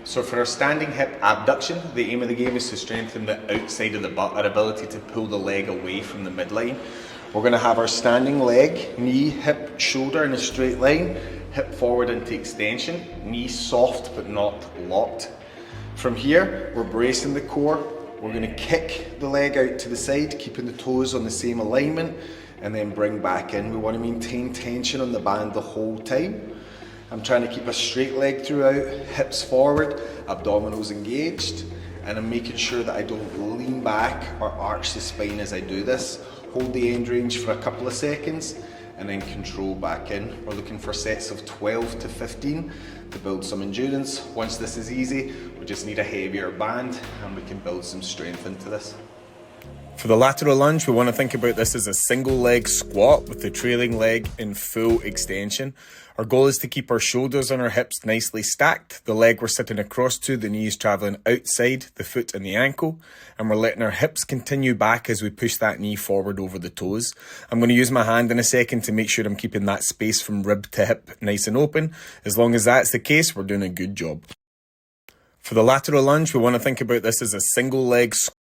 So for our standing hip abduction, the aim of the game is to strengthen the outside of the butt, our ability to pull the leg away from the midline. We're going to have our standing leg, knee, hip, shoulder in a straight line, hip forward into extension, knee soft but not locked. From here, we're bracing the core. We're going to kick the leg out to the side, keeping the toes on the same alignment, and then bring back in. We want to maintain tension on the band the whole time. I'm trying to keep a straight leg throughout, hips forward, abdominals engaged, and I'm making sure that I don't lean back or arch the spine as I do this. Hold the end range for a couple of seconds and then control back in. We're looking for sets of 12 to 15 to build some endurance. Once this is easy, we just need a heavier band and we can build some strength into this. For the lateral lunge, we want to think about this as a single leg squat with the trailing leg in full extension. Our goal is to keep our shoulders and our hips nicely stacked. The leg we're sitting across to, the knee is traveling outside the foot and the ankle, and we're letting our hips continue back as we push that knee forward over the toes. I'm going to use my hand in a second to make sure I'm keeping that space from rib to hip nice and open. As long as that's the case, we're doing a good job. For the lateral lunge, we want to think about this as a single leg squat